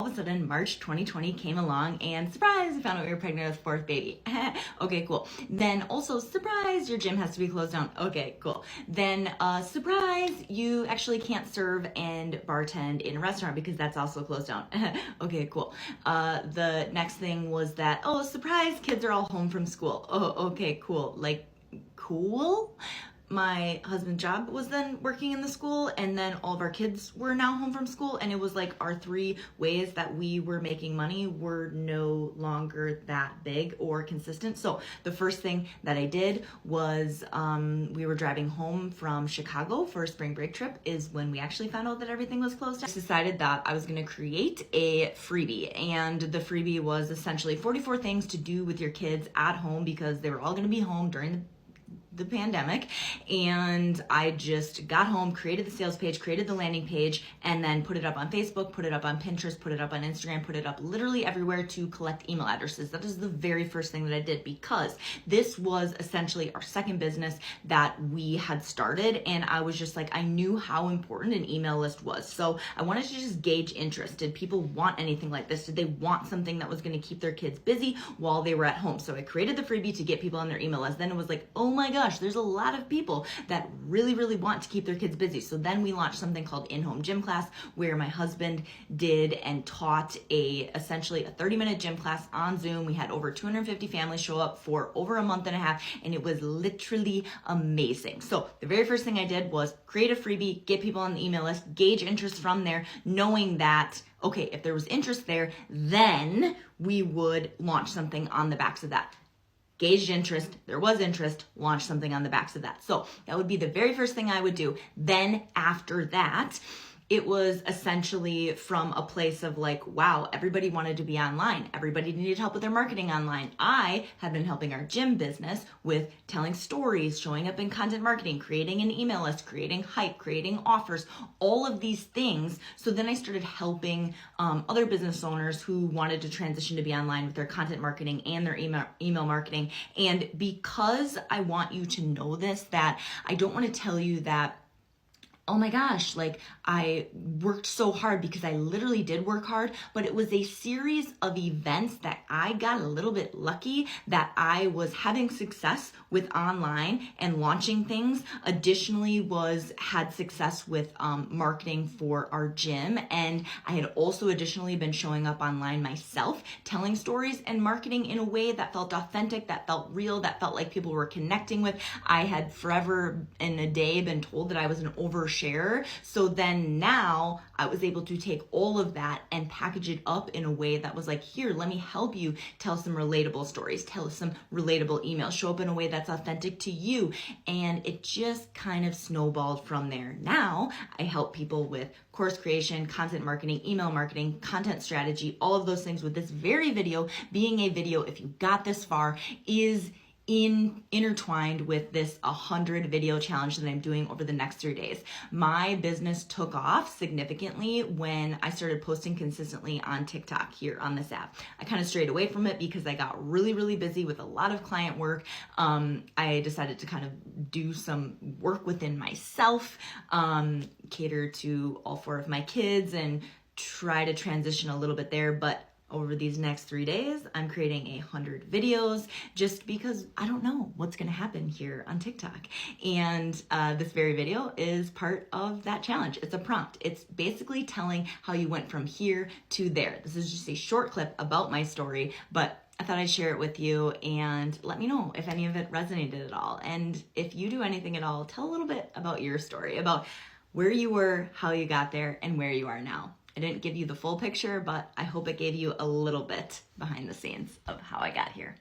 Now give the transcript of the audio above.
All of a sudden, March 2020 came along and surprise, I found out we were pregnant with fourth baby. Okay, cool. Then also, surprise, your gym has to be closed down. Okay, cool. Then surprise, you actually can't serve and bartend in a restaurant because that's also closed down. Okay, cool. The next thing was that, oh, surprise, kids are all home from school. Oh, okay, cool. Like, cool? My husband's job was then working in the school, and then all of our kids were now home from school, and it was like our three ways that we were making money were no longer that big or consistent. So the first thing that I did was we were driving home from Chicago for a spring break trip is when we actually found out that everything was closed down. I decided that I was going to create a freebie, and the freebie was essentially 44 things to do with your kids at home because they were all going to be home during the pandemic. And I just got home, created the sales page, created the landing page, and then put it up on Facebook, put it up on Pinterest, put it up on Instagram, put it up literally everywhere to collect email addresses. That is the very first thing that I did because this was essentially our second business that we had started. And I was just like, I knew how important an email list was. So I wanted to just gauge interest. Did people want anything like this? Did they want something that was going to keep their kids busy while they were at home? So I created the freebie to get people on their email list. Then it was like, oh my gosh, there's a lot of people that really want to keep their kids busy. So then we launched something called in-home gym class, where my husband did and taught essentially a 30-minute gym class on Zoom. We had over 250 families show up for over a month and a half, and it was literally amazing. So the very first thing I did was create a freebie, get people on the email list, gauge interest from there, knowing that, okay, if there was interest there, then we would launch something on the backs of that. Gauged interest, there was interest, launch something on the backs of that. So that would be the very first thing I would do. Then after that, it was essentially from a place of like, wow, everybody wanted to be online. Everybody needed help with their marketing online. I had been helping our gym business with telling stories, showing up in content marketing, creating an email list, creating hype, creating offers, all of these things. So then I started helping other business owners who wanted to transition to be online with their content marketing and their email marketing. And because I want you to know this, that I don't want to tell you that, oh my gosh, like I worked so hard, because I literally did work hard, but it was a series of events that I got a little bit lucky that I was having success with online and launching things. Additionally, had success with marketing for our gym. And I had also additionally been showing up online myself, telling stories and marketing in a way that felt authentic, that felt real, that felt like people were connecting with. I had forever in a day been told that I was an oversharer. So then now I was able to take all of that and package it up in a way that was like, here, let me help you tell some relatable stories, tell some relatable emails, show up in a way that's authentic to you. And it just kind of snowballed from there. Now I help people with course creation, content marketing, email marketing, content strategy, all of those things, with this very video being a video, if you got this far, is intertwined with this 100 video challenge that I'm doing over the next 3 days. My business took off significantly when I started posting consistently on TikTok here on this app. I kind of strayed away from it because I got really busy with a lot of client work. I decided to kind of do some work within myself, cater to all 4 of my kids, and try to transition a little bit there. But over these next 3 days, I'm creating 100 videos just because I don't know what's going to happen here on TikTok. And this very video is part of that challenge. It's a prompt. It's basically telling how you went from here to there. This is just a short clip about my story, but I thought I'd share it with you and let me know if any of it resonated at all. And if you do anything at all, tell a little bit about your story, about where you were, how you got there, and where you are now. I didn't give you the full picture, but I hope it gave you a little bit behind the scenes of how I got here.